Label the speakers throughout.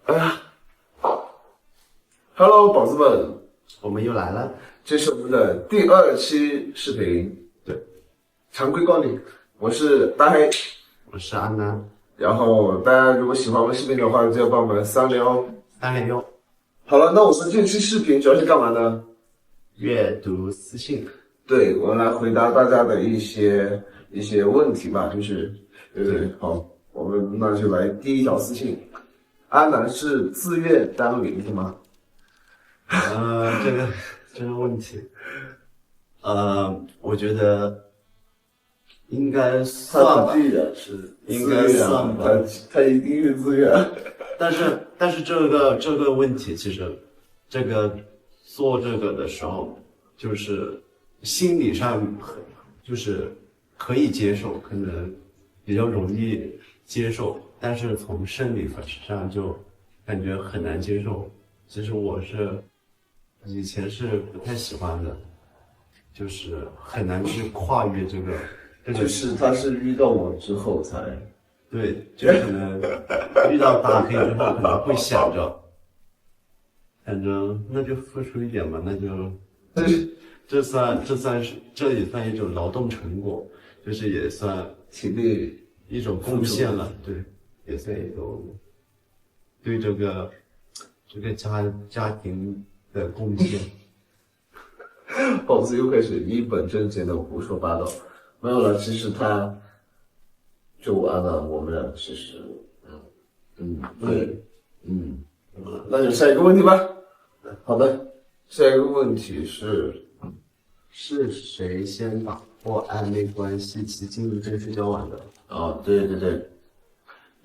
Speaker 1: 哎呀，Hello，宝子们，
Speaker 2: 我们又来了。
Speaker 1: 这是我们的第2期视频，
Speaker 2: 对，
Speaker 1: 常规光临，我是大黑，
Speaker 2: 我是安南，
Speaker 1: 然后大家如果喜欢我们视频的话，就要帮我们3连哦。
Speaker 2: 3连6，
Speaker 1: 好了，那我们这期视频主要是干嘛呢？
Speaker 2: 阅读私信。
Speaker 1: 对，我们来回答大家的一些问题吧，好，我们那就来第一条私信，安南是自愿当领的吗？
Speaker 2: 这个问题，我觉得应该算吧，
Speaker 1: 既然是
Speaker 2: 应该算吧。
Speaker 1: 他一定是自愿。
Speaker 2: 但是这个问题，其实做这个的时候，就是心理上就是可以接受，可能比较容易接受，但是从生理上就感觉很难接受。其实我以前是不太喜欢的，就是很难去跨越这个。
Speaker 3: 就是他是遇到我之后才，
Speaker 2: 对，就可能遇到大黑之后，可能会想着，反正那就付出一点吧，那就，这也算一种劳动成果，就是也算
Speaker 1: 体力
Speaker 2: 一种贡献了，对，也算一种对这个家庭的贡献。
Speaker 1: 宝子又开始一本正经的胡说八道。没有了，其实就我安南，我们俩其实，对，那就下一个问题吧。好的，下一个问题
Speaker 2: 是谁先打破暧昧关系期进入正式交往的？
Speaker 1: 哦，对，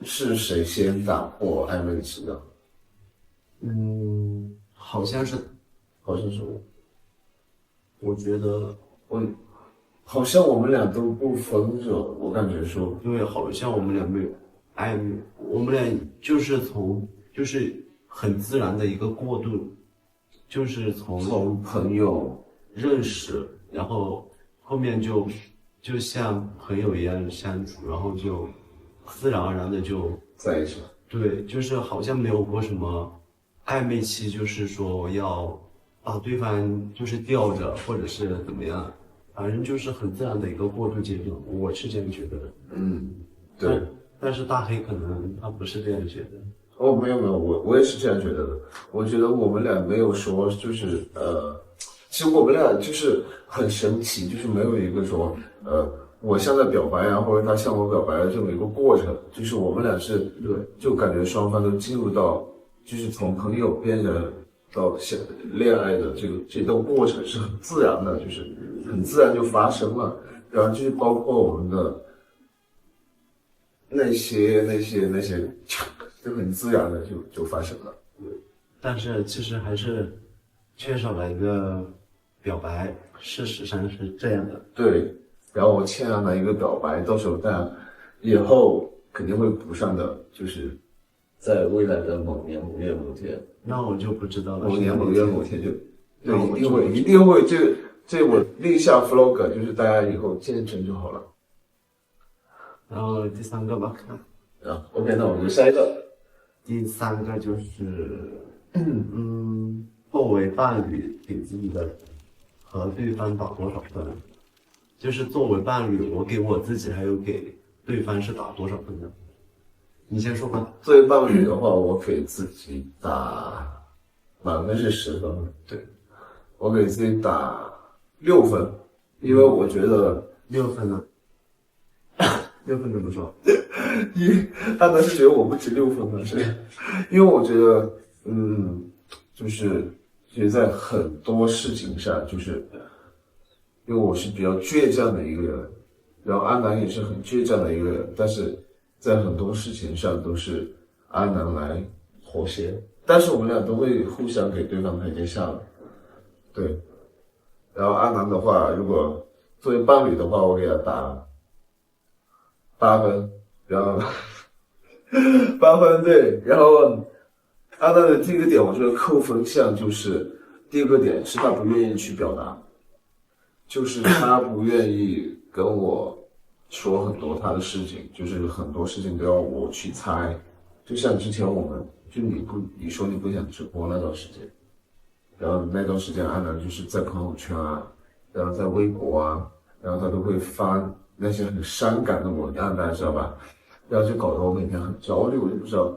Speaker 1: 是谁先打破暧昧期的？
Speaker 2: 好像是
Speaker 1: 我，
Speaker 2: 我觉得
Speaker 1: 好像我们俩都不分手，我感觉说，
Speaker 2: 对，好像我们俩没有暧昧，我们俩就是很自然的一个过渡，就是从
Speaker 1: 朋友
Speaker 2: 认识，然后后面就像朋友一样相处，然后就自然而然的就
Speaker 1: 在一起了。
Speaker 2: 对，就是好像没有过什么暧昧期，就是说要把对方就是吊着，或者是怎么样。反正就是很自然的一个过渡阶段，我是这样觉得的。
Speaker 1: 对。
Speaker 2: 但是大黑可能他不是这样觉得。
Speaker 1: 哦，没有，我也是这样觉得的。我觉得我们俩没有说就是其实我们俩就是很神奇，就是没有一个说我向他表白啊，或者他向我表白的这么一个过程，就是我们俩是对，就感觉双方都进入到就是从朋友变成到恋爱的这段过程是很自然的，就是很自然就发生了，然后就是包括我们的那些就很自然的就发生了。
Speaker 2: 但是其实还是缺少了一个表白，事实上是这样的。
Speaker 1: 对，然后我欠安南一个表白，到时候但以后肯定会补上的，就是
Speaker 3: 在未来的某年某月某天。
Speaker 2: 那我就不知道了。
Speaker 1: 某年某月某天就，对，一定会，这我立下 flag， 就是大家以后见证就好了。
Speaker 2: 然后第3个吧。
Speaker 1: OK， 那我们就下一个。
Speaker 2: 第3个就是，作为伴侣给自己的和对方打多少分？就是作为伴侣，我给我自己还有给对方是打多少分的？你先说吧。
Speaker 1: 作为伴侣的话，我给自己打满分是10分，
Speaker 2: 对，
Speaker 1: 我给自己打6分，因为我觉得
Speaker 2: 6分呢？6分怎么说？
Speaker 1: 他们是觉得我不值6分的，是因为我觉得，就是在很多事情上，就是因为我是比较倔强的一个人，然后安南也是很倔强的一个人，但是在很多事情上都是安南来妥协，但是我们俩都会互相给对方台阶下的，对。然后安南的话，如果作为伴侣的话，我给他打8分，然后8分对，然后安南的第一个点，我觉得扣分项就是第一个点是他不愿意去表达，就是他不愿意跟我说很多他的事情，就是很多事情都要我去猜，就像之前我们就你说你不想直播那段时间，然后那段时间安南就是在朋友圈啊，然后在微博啊，然后他都会发那些很伤感的文案，大家知道吧？然后就搞得我每天很焦虑，我就不知道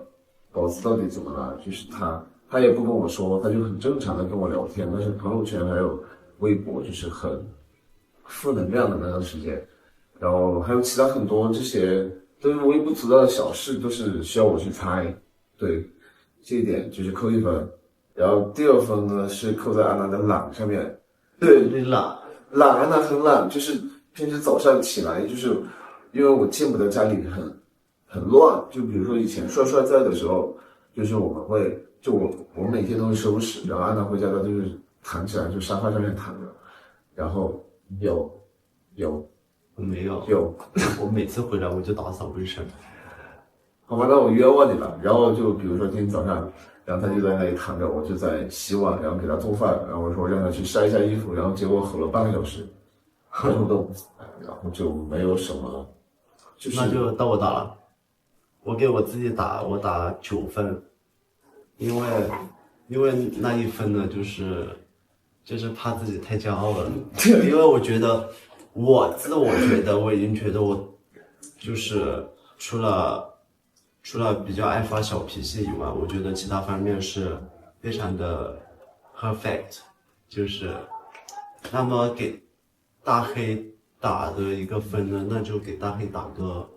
Speaker 1: 宝子到底怎么了。就是他也不跟我说，他就很正常的跟我聊天，但是朋友圈还有微博就是很负能量的那段时间，然后还有其他很多这些都是微不足道的小事，都是需要我去猜。对，这一点就是扣1分。然后第2分呢是扣在安南的懒上面。对，
Speaker 2: 你懒，
Speaker 1: 安南很懒，就是平时早上起来，就是因为我见不得家里很乱，就比如说以前帅帅在的时候，就是我们会就我每天都会收拾，然后安南回家他就是躺起来就沙发上面躺着，然后有
Speaker 2: 我没有，
Speaker 1: 有，
Speaker 2: 我每次回来我就打扫卫生。
Speaker 1: 好吧，那我冤枉你了。然后就比如说今天早上，然后他就在那里躺着，我就在洗碗，然后给他做饭，然后我说让他去晒一下衣服，然后结果吼了半个小时，然后都，然后就没有什么，就是
Speaker 2: 那就到我打了，我给我自己打，我打9分，因为那1分呢，就是怕自己太骄傲了，因为我觉得自我觉得我已经觉得我就是除了比较爱发小脾气以外，我觉得其他方面是非常的 perfect， 就是那么给大黑打的一个分呢，那就给大黑打个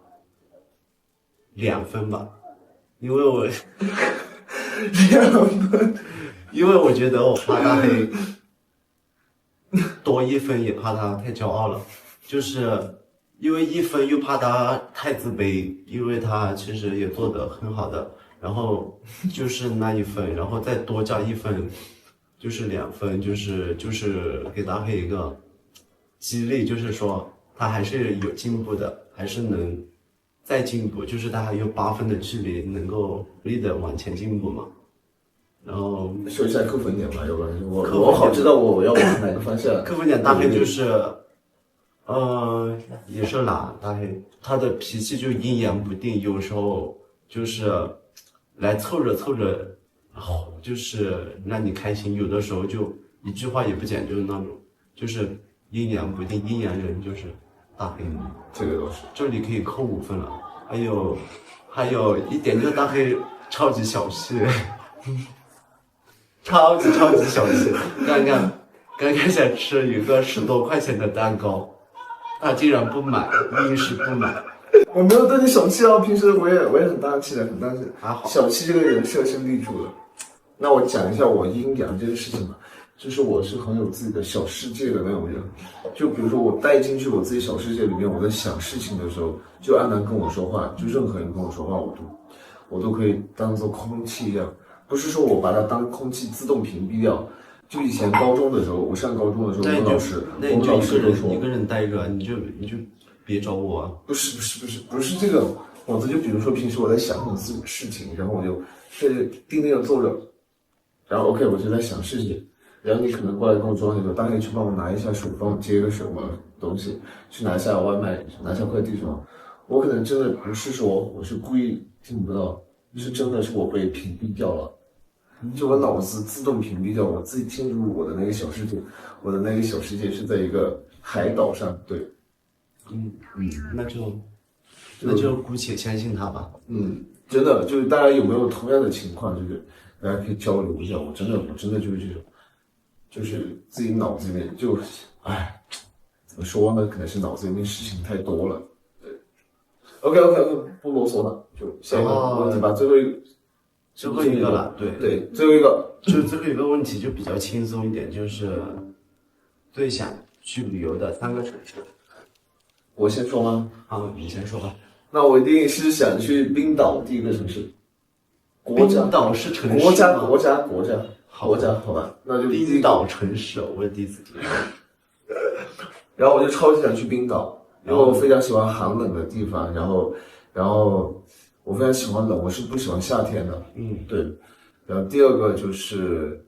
Speaker 2: 2分吧，因为我
Speaker 1: 2分，
Speaker 2: 因为我觉得我怕大黑多1分，也怕他太骄傲了，就是因为1分又怕他太自卑，因为他其实也做得很好的，然后就是那1分，然后再多加1分，就是2分，就是给大黑一个激励，就是说他还是有进步的，还是能再进步，就是他还有8分的距离，能够努力的往前进步嘛。然后
Speaker 1: 说一下扣分点吧，要不然我好知道我要往哪个方向。
Speaker 2: 扣分点大黑就是，也是懒，大黑他的脾气就阴阳不定，有时候就是来凑着，就是让你开心，有的时候就一句话也不讲，就是那种，就是阴阳不定，阴阳人就是大黑。
Speaker 1: 这个都是。
Speaker 2: 这里可以扣5分了，还有一点就是大黑超级小气。超级小气！刚刚想吃一个10多块钱的蛋糕，他竟然不买，硬是不买。
Speaker 1: 我没有对你小气啊，平时我也很大气的，很大气。
Speaker 2: 还好，
Speaker 1: 小气这个人设是立住了。那我讲一下我阴阳这个事情吧，就是我是很有自己的小世界的那种人。就比如说我带进去我自己小世界里面，我在想事情的时候，就安南跟我说话，就任何人跟我说话，我都可以当做空气一样。不是说我把它当空气自动屏蔽掉，就以前高中的时候，我上高中的时候，我们老师都说
Speaker 2: 一个人待着，你就别找我啊。
Speaker 1: 不是这个，我就比如说平时我在想很自己的事情，然后我就定的坐着，然后 OK 我就在想事情，然后你可能过来跟我说那个，大概去帮我拿一下水，帮我接个什么东西，去拿一下外卖，拿一下快递什么，我可能真的不是说我是故意听不到，是真的是我被屏蔽掉了。就我脑子自动屏蔽掉，我自己进入我的那个小世界，我的那个小世界是在一个海岛上，对，
Speaker 2: 那就姑且相信他吧。
Speaker 1: 真的就是大家有没有同样的情况，就是大家可以交流一下。我真的就是这种，就是自己脑子里面就，怎么说呢？可能是脑子里面事情太多了。对 ，OK， 不啰嗦了，就下一个问题吧，最后一个
Speaker 2: 了，对，
Speaker 1: 最后一个，
Speaker 2: 就最后一个问题就比较轻松一点，就是最想去旅游的3个城市。
Speaker 1: 我先说吗？
Speaker 2: 好，你先说吧。
Speaker 1: 那我一定是想去冰岛第一个城市。
Speaker 2: 冰岛是城市吗？
Speaker 1: 国家，好吧，那就
Speaker 2: 冰岛城市，我也第一次听。
Speaker 1: 然后我就超级想去冰岛，因为我非常喜欢寒冷的地方，然后我非常喜欢冷，我是不喜欢夏天的。对。然后第二个就是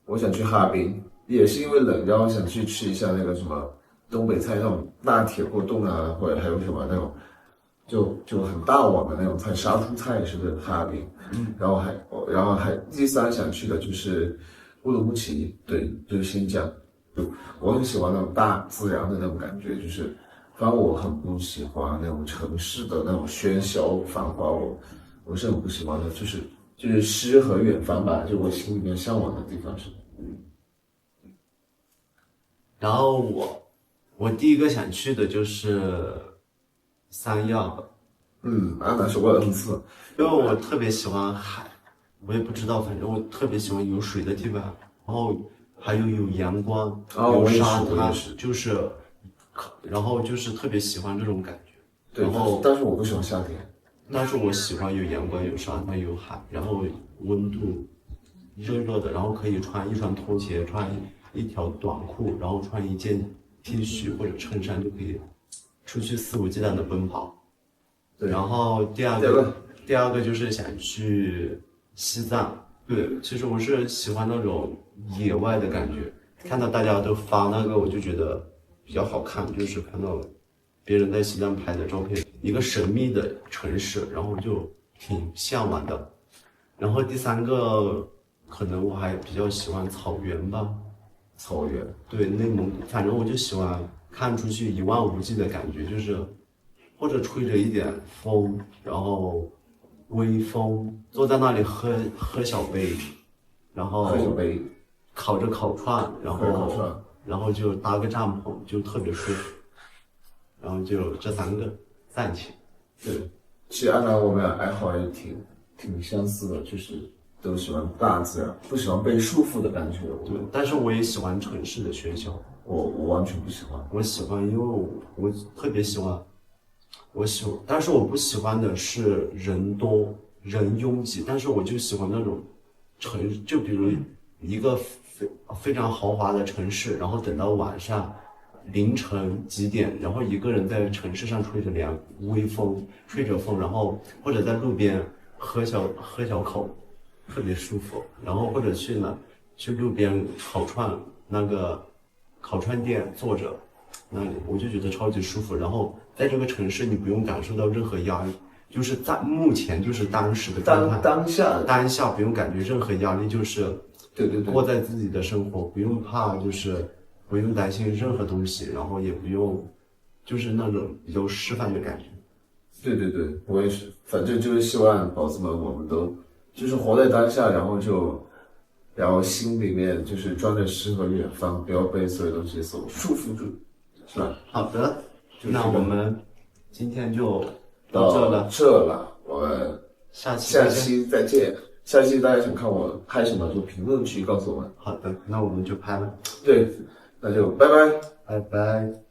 Speaker 1: 我想去哈尔滨，也是因为冷，然后想去吃一下那个什么东北菜那种大铁锅炖啊，或者还有什么那种就很大碗的那种菜，杀猪菜是不是哈尔滨？然后然后第三想去的就是乌鲁木齐，对，就是新疆。就我很喜欢那种大自然的那种感觉，就是反正我很不喜欢那种城市的那种喧嚣繁华，我是很不喜欢的，就是诗和远方吧，就我心里面向往的地方是。
Speaker 2: 然后我第一个想去的就是三亚，
Speaker 1: 安南是我的恩赐，
Speaker 2: 因为我特别喜欢海，我也不知道，反正我特别喜欢有水的地方，然后还有阳光，有
Speaker 1: 我也是
Speaker 2: 沙滩
Speaker 1: 我也是，
Speaker 2: 就是，然后就是特别喜欢这种感觉。
Speaker 1: 对，
Speaker 2: 然后
Speaker 1: 但是我不喜欢夏天。
Speaker 2: 但是我喜欢有阳光、有沙滩、有海，然后温度热热的，然后可以穿一双拖鞋，穿一条短裤，然后穿一件 T 恤或者衬衫就可以出去肆无忌惮的奔跑。
Speaker 1: 对，
Speaker 2: 然后第二个就是想去西藏。对，其实我是喜欢那种野外的感觉，看到大家都发那个，我就觉得比较好看，就是看到别人在西藏拍的照片，一个神秘的城市，然后就挺向往的。然后第三个，可能我还比较喜欢草原吧。
Speaker 1: 草原，
Speaker 2: 对，内蒙古，反正我就喜欢看出去一望无际的感觉，就是或者吹着一点风，然后微风，坐在那里喝小杯，然后
Speaker 1: 喝小杯，
Speaker 2: 烤着烤串，然
Speaker 1: 喝着烤串
Speaker 2: 后就搭个帐篷，就特别舒服。然后就这三个暂且。
Speaker 1: 对，其实安南我们俩爱好也挺相似的，就是都喜欢大自然，不喜欢被束缚的感觉。
Speaker 2: 对，但是我也喜欢城市的喧嚣。
Speaker 1: 我完全不喜欢。
Speaker 2: 我喜欢，因为我特别喜欢，但是我不喜欢的是人多人拥挤，但是我就喜欢那种就比如一个非常豪华的城市，然后等到晚上凌晨几点，然后一个人在城市上吹着微风，吹着风，然后或者在路边喝小口，特别舒服。然后或者去路边那个烤串店坐着，那里我就觉得超级舒服。然后在这个城市，你不用感受到任何压力，就是在目前就是当时的状态，当下不用感觉任何压力，就是
Speaker 1: 对
Speaker 2: 过在自己的生活，不用怕，就是不用担心任何东西，然后也不用就是那种比较释放的感觉。
Speaker 1: 对，我也是，反正就是希望宝子们我们都就是活在当下，然后心里面就是装着诗和远方，不要被所有东西所束缚住，是吧？
Speaker 2: 好的，那我们今天就
Speaker 1: 到
Speaker 2: 到
Speaker 1: 这了，我们
Speaker 2: 下
Speaker 1: 期再见。下期大家想看我拍什么，就评论区告诉我们。
Speaker 2: 好的，那我们就拍了，
Speaker 1: 对，那就拜拜。
Speaker 2: 拜拜。